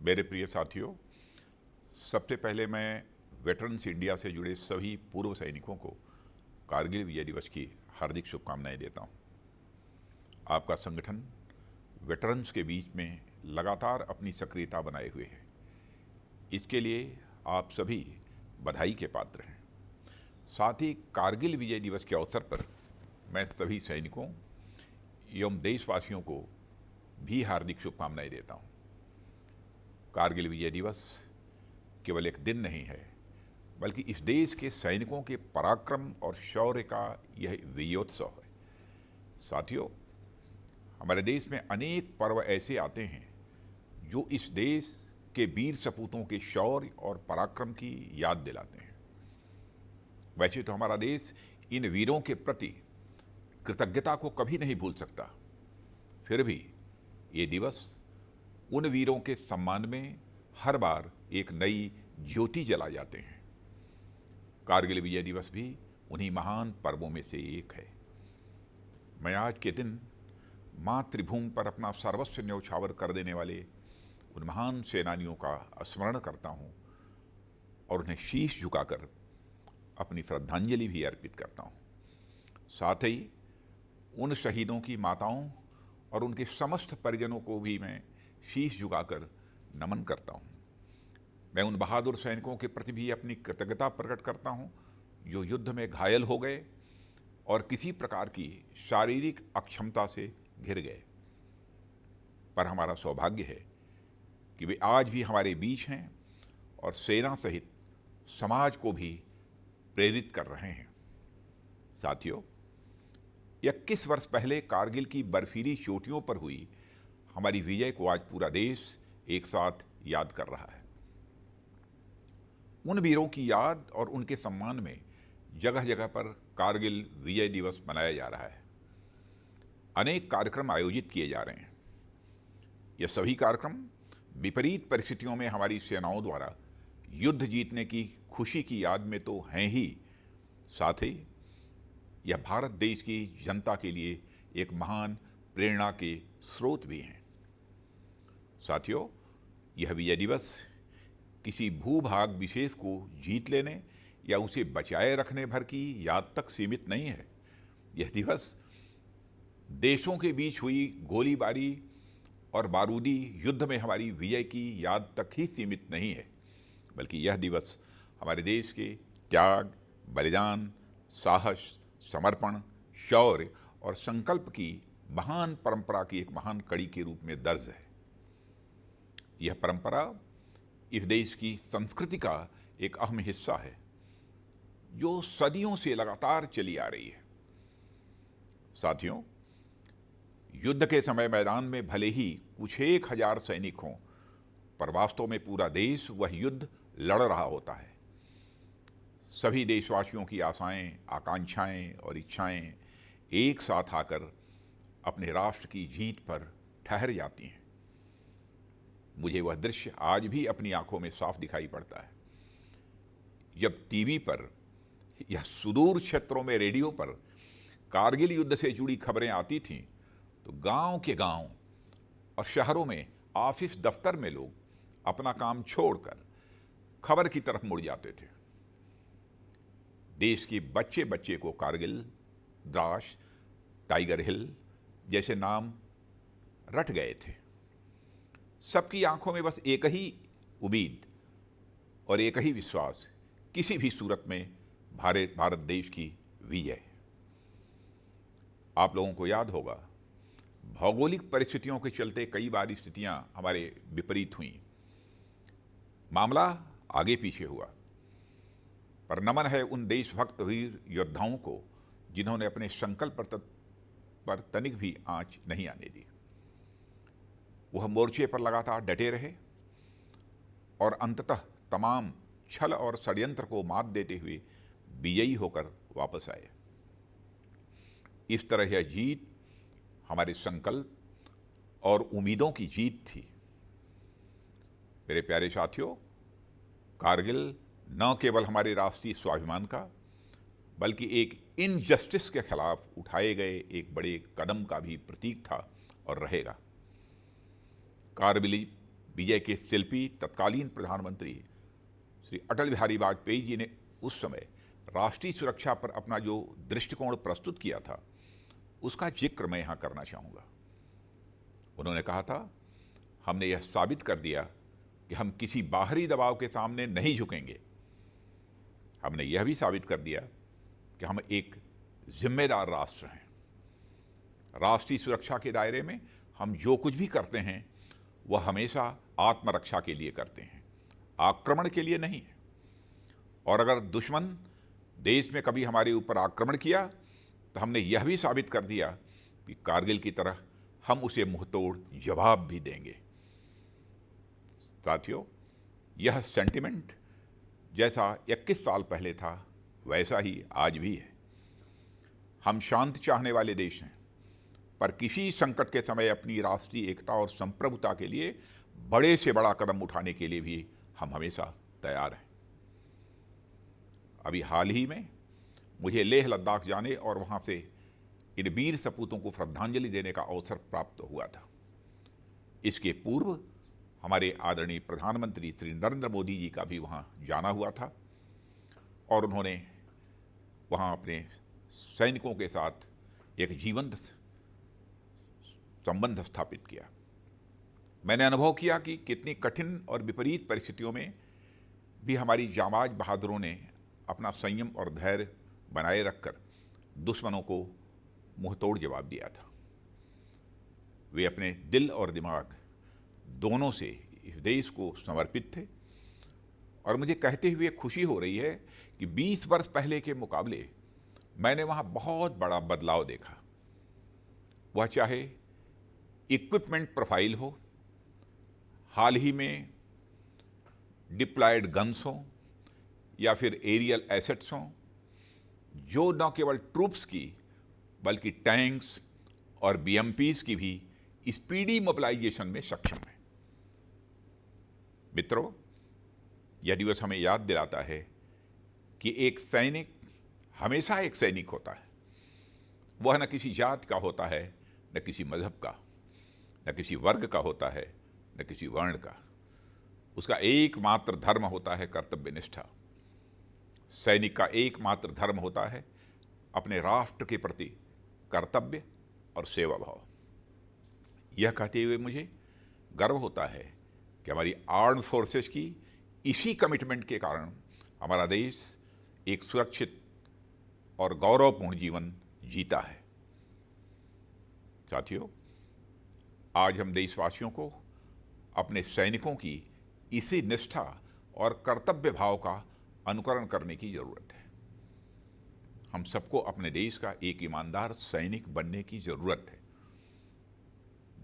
मेरे प्रिय साथियों, सबसे पहले मैं वेटरन्स इंडिया से जुड़े सभी पूर्व सैनिकों को कारगिल विजय दिवस की हार्दिक शुभकामनाएं देता हूं। आपका संगठन वेटरन्स के बीच में लगातार अपनी सक्रियता बनाए हुए है। इसके लिए आप सभी बधाई के पात्र हैं। साथ ही कारगिल विजय दिवस के अवसर पर मैं सभी सैनिकों एवं देशवासियों को भी हार्दिक शुभकामनाएं देता हूं। कारगिल विजय दिवस केवल एक दिन नहीं है, बल्कि इस देश के सैनिकों के पराक्रम और शौर्य का यह विजयोत्सव है। साथियों, हमारे देश में अनेक पर्व ऐसे आते हैं जो इस देश के वीर सपूतों के शौर्य और पराक्रम की याद दिलाते हैं। वैसे तो हमारा देश इन वीरों के प्रति कृतज्ञता को कभी नहीं भूल सकता, फिर भी ये दिवस उन वीरों के सम्मान में हर बार एक नई ज्योति जला जाते हैं। कारगिल विजय दिवस भी उन्हीं महान पर्वों में से एक है। मैं आज के दिन मातृभूमि पर अपना सर्वस्व न्यौछावर कर देने वाले उन महान सेनानियों का स्मरण करता हूं और उन्हें शीश झुकाकर अपनी श्रद्धांजलि भी अर्पित करता हूं। साथ ही उन शहीदों की माताओं और उनके समस्त परिजनों को भी मैं शीश झुकाकर नमन करता हूं। मैं उन बहादुर सैनिकों के प्रति भी अपनी कृतज्ञता प्रकट करता हूं जो युद्ध में घायल हो गए और किसी प्रकार की शारीरिक अक्षमता से घिर गए। पर हमारा सौभाग्य है कि वे आज भी हमारे बीच हैं और सेना सहित समाज को भी प्रेरित कर रहे हैं। साथियों, 21 वर्ष पहले कारगिल की बर्फीली चोटियों पर हुई हमारी विजय को आज पूरा देश एक साथ याद कर रहा है। उन वीरों की याद और उनके सम्मान में जगह जगह पर कारगिल विजय दिवस मनाया जा रहा है। अनेक कार्यक्रम आयोजित किए जा रहे हैं। ये सभी कार्यक्रम विपरीत परिस्थितियों में हमारी सेनाओं द्वारा युद्ध जीतने की खुशी की याद में तो हैं ही, साथ ही यह भारत देश की जनता के लिए एक महान प्रेरणा के स्रोत भी हैं। साथियों, यह विजय दिवस किसी भूभाग विशेष को जीत लेने या उसे बचाए रखने भर की याद तक सीमित नहीं है। यह दिवस देशों के बीच हुई गोलीबारी और बारूदी युद्ध में हमारी विजय की याद तक ही सीमित नहीं है, बल्कि यह दिवस हमारे देश के त्याग, बलिदान, साहस, समर्पण, शौर्य और संकल्प की महान परंपरा की एक महान कड़ी के रूप में दर्ज है। यह परंपरा इस देश की संस्कृति का एक अहम हिस्सा है जो सदियों से लगातार चली आ रही है। साथियों, युद्ध के समय मैदान में भले ही कुछ 1000 सैनिक हों, पर वास्तव में पूरा देश वह युद्ध लड़ रहा होता है। सभी देशवासियों की आशाएं, आकांक्षाएं और इच्छाएं एक साथ आकर अपने राष्ट्र की जीत पर ठहर जाती हैं। मुझे वह दृश्य आज भी अपनी आंखों में साफ दिखाई पड़ता है। जब टीवी पर या सुदूर क्षेत्रों में रेडियो पर कारगिल युद्ध से जुड़ी खबरें आती थीं, तो गांव के गांव और शहरों में ऑफिस दफ्तर में लोग अपना काम छोड़कर खबर की तरफ मुड़ जाते थे। देश के बच्चे बच्चे को कारगिल, द्रास, टाइगर हिल जैसे नाम रट गए थे। सबकी आंखों में बस एक ही उम्मीद और एक ही विश्वास, किसी भी सूरत में भारत देश की विजय। आप लोगों को याद होगा, भौगोलिक परिस्थितियों के चलते कई बार स्थितियां हमारे विपरीत हुई, मामला आगे पीछे हुआ, पर नमन है उन देशभक्त वीर योद्धाओं को जिन्होंने अपने संकल्प पर तनिक भी आंच नहीं आने दी। वह मोर्चे पर लगातार डटे रहे और अंततः तमाम छल और षड्यंत्र को मात देते हुए विजयी होकर वापस आए। इस तरह यह जीत हमारे संकल्प और उम्मीदों की जीत थी। मेरे प्यारे साथियों, कारगिल न केवल हमारे राष्ट्रीय स्वाभिमान का, बल्कि एक इनजस्टिस के खिलाफ उठाए गए एक बड़े कदम का भी प्रतीक था और रहेगा। कारगिली विजय के शिल्पी तत्कालीन प्रधानमंत्री श्री अटल बिहारी वाजपेयी जी ने उस समय राष्ट्रीय सुरक्षा पर अपना जो दृष्टिकोण प्रस्तुत किया था, उसका जिक्र मैं यहाँ करना चाहूँगा। उन्होंने कहा था, हमने यह साबित कर दिया कि हम किसी बाहरी दबाव के सामने नहीं झुकेंगे। हमने यह भी साबित कर दिया कि हम एक जिम्मेदार राष्ट्र हैं। राष्ट्रीय सुरक्षा के दायरे में हम जो कुछ भी करते हैं वह हमेशा आत्मरक्षा के लिए करते हैं, आक्रमण के लिए नहीं। और अगर दुश्मन देश में कभी हमारे ऊपर आक्रमण किया तो हमने यह भी साबित कर दिया कि कारगिल की तरह हम उसे मुंहतोड़ जवाब भी देंगे। साथियों, यह सेंटिमेंट जैसा 21 साल पहले था वैसा ही आज भी है। हम शांति चाहने वाले देश हैं, पर किसी संकट के समय अपनी राष्ट्रीय एकता और संप्रभुता के लिए बड़े से बड़ा कदम उठाने के लिए भी हम हमेशा तैयार हैं। अभी हाल ही में मुझे लेह लद्दाख जाने और वहाँ से इन वीर सपूतों को श्रद्धांजलि देने का अवसर प्राप्त हुआ था। इसके पूर्व हमारे आदरणीय प्रधानमंत्री श्री नरेंद्र मोदी जी का भी वहाँ जाना हुआ था और उन्होंने वहाँ अपने सैनिकों के साथ एक जीवंत संबंध स्थापित किया। मैंने अनुभव किया कि कितनी कठिन और विपरीत परिस्थितियों में भी हमारी जांबाज बहादुरों ने अपना संयम और धैर्य बनाए रखकर दुश्मनों को मुंहतोड़ जवाब दिया था। वे अपने दिल और दिमाग दोनों से इस देश को समर्पित थे और मुझे कहते हुए खुशी हो रही है कि 20 वर्ष पहले के मुकाबले मैंने वहाँ बहुत बड़ा बदलाव देखा। वह चाहे इक्विपमेंट प्रोफाइल हो, हाल ही में डिप्लॉयड गन्स हों या फिर एरियल एसेट्स हों, जो न केवल ट्रूप्स की बल्कि टैंक्स और बीएमपीज की भी स्पीडी मोबिलाइजेशन में सक्षम है। मित्रों, यह दिवस हमें याद दिलाता है कि एक सैनिक हमेशा एक सैनिक होता है। वह न किसी जात का होता है, न किसी मजहब का, न किसी वर्ग का होता है, न किसी वर्ण का। उसका एकमात्र धर्म होता है कर्तव्यनिष्ठा। सैनिक का एकमात्र धर्म होता है अपने राष्ट्र के प्रति कर्तव्य और सेवा भाव। यह कहते हुए मुझे गर्व होता है कि हमारी आर्म्ड फोर्सेस की इसी कमिटमेंट के कारण हमारा देश एक सुरक्षित और गौरवपूर्ण जीवन जीता है। साथियों, आज हम देशवासियों को अपने सैनिकों की इसी निष्ठा और कर्तव्य भाव का अनुकरण करने की जरूरत है। हम सबको अपने देश का एक ईमानदार सैनिक बनने की जरूरत है।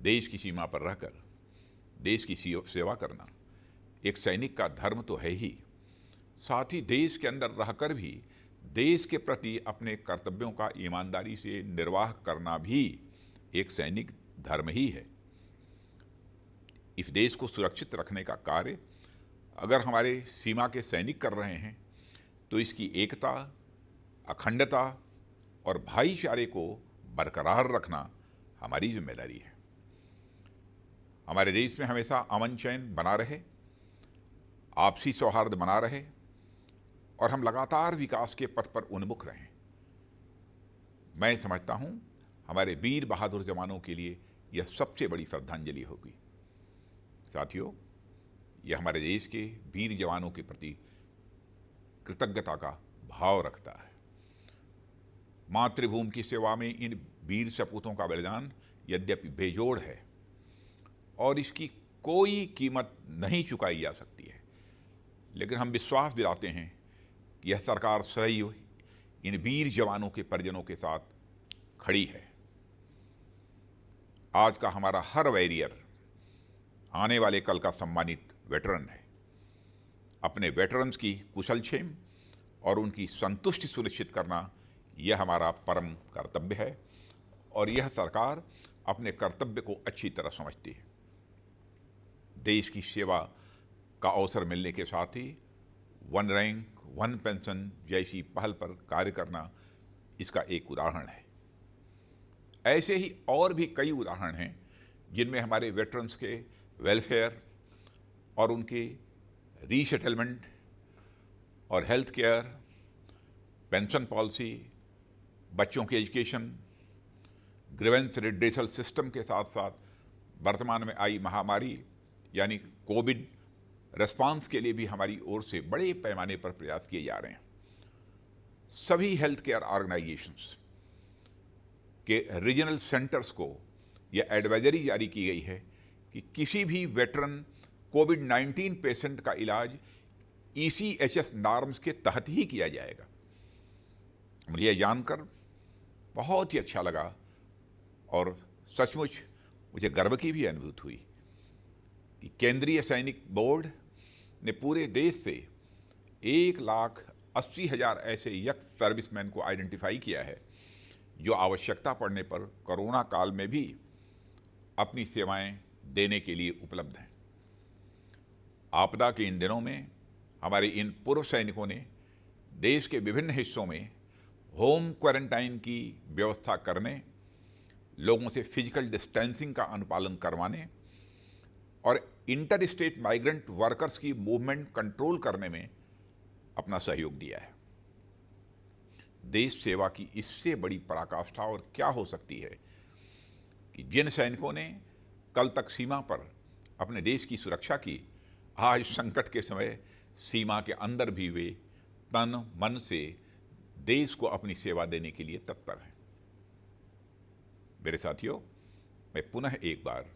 देश की सीमा पर रहकर देश की सेवा करना एक सैनिक का धर्म तो है ही, साथ ही देश के अंदर रहकर भी देश के प्रति अपने कर्तव्यों का ईमानदारी से निर्वाह करना भी एक सैनिक धर्म ही है। इस देश को सुरक्षित रखने का कार्य अगर हमारे सीमा के सैनिक कर रहे हैं तो इसकी एकता, अखंडता और भाईचारे को बरकरार रखना हमारी जिम्मेदारी है। हमारे देश में हमेशा अमन चैन बना रहे, आपसी सौहार्द बना रहे और हम लगातार विकास के पथ पर उन्मुख रहें। मैं समझता हूं हमारे वीर बहादुर जवानों के लिए यह सबसे बड़ी श्रद्धांजलि होगी। साथियों, यह हमारे देश के वीर जवानों के प्रति कृतज्ञता का भाव रखता है। मातृभूमि की सेवा में इन वीर सपूतों का बलिदान यद्यपि बेजोड़ है और इसकी कोई कीमत नहीं चुकाई जा सकती है, लेकिन हम विश्वास दिलाते हैं कि यह सरकार सदैव इन वीर जवानों के परिजनों के साथ खड़ी है। आज का हमारा हर वॉरियर आने वाले कल का सम्मानित वेटरन है। अपने वेटरन्स की कुशलक्षेम और उनकी संतुष्टि सुनिश्चित करना यह हमारा परम कर्तव्य है और यह सरकार अपने कर्तव्य को अच्छी तरह समझती है। देश की सेवा का अवसर मिलने के साथ ही वन रैंक वन पेंशन जैसी पहल पर कार्य करना इसका एक उदाहरण है। ऐसे ही और भी कई उदाहरण हैं जिनमें हमारे वेटरन्स के वेलफेयर और उनके रीसेटलमेंट और हेल्थ केयर, पेंशन पॉलिसी, बच्चों की एजुकेशन, ग्रीवेंस रिड्रेसल सिस्टम के साथ साथ वर्तमान में आई महामारी यानी कोविड रेस्पॉन्स के लिए भी हमारी ओर से बड़े पैमाने पर प्रयास किए जा रहे हैं। सभी हेल्थ केयर ऑर्गेनाइजेशंस के रीजनल सेंटर्स को यह एडवाइजरी जारी की गई है कि किसी भी वेटरन कोविड-19 पेशेंट का इलाज ECHS नॉर्म्स के तहत ही किया जाएगा। मुझे यह जानकर बहुत ही अच्छा लगा और सचमुच मुझे गर्व की भी अनुभूति हुई कि केंद्रीय सैनिक बोर्ड ने पूरे देश से 1,80,000 ऐसे यंग सर्विसमैन को आइडेंटिफाई किया है जो आवश्यकता पड़ने पर कोरोना काल में भी अपनी सेवाएं देने के लिए उपलब्ध हैं। आपदा के इन दिनों में हमारे इन पूर्व सैनिकों ने देश के विभिन्न हिस्सों में होम क्वारंटाइन की व्यवस्था करने, लोगों से फिजिकल डिस्टेंसिंग का अनुपालन करवाने और इंटर स्टेट माइग्रेंट वर्कर्स की मूवमेंट कंट्रोल करने में अपना सहयोग दिया है। देश सेवा की इससे बड़ी पराकाष्ठा और क्या हो सकती है कि जिन सैनिकों ने कल तक सीमा पर अपने देश की सुरक्षा की, आज संकट के समय सीमा के अंदर भी वे तन मन से देश को अपनी सेवा देने के लिए तत्पर हैं। मेरे साथियों, मैं पुनः एक बार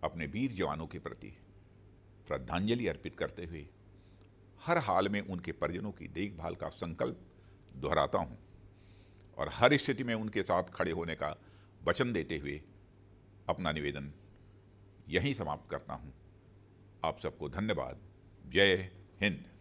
अपने वीर जवानों के प्रति श्रद्धांजलि अर्पित करते हुए हर हाल में उनके परिजनों की देखभाल का संकल्प दोहराता हूं और हर स्थिति में उनके साथ खड़े होने का वचन देते हुए अपना निवेदन यहीं समाप्त करता हूं। आप सबको धन्यवाद। जय हिंद।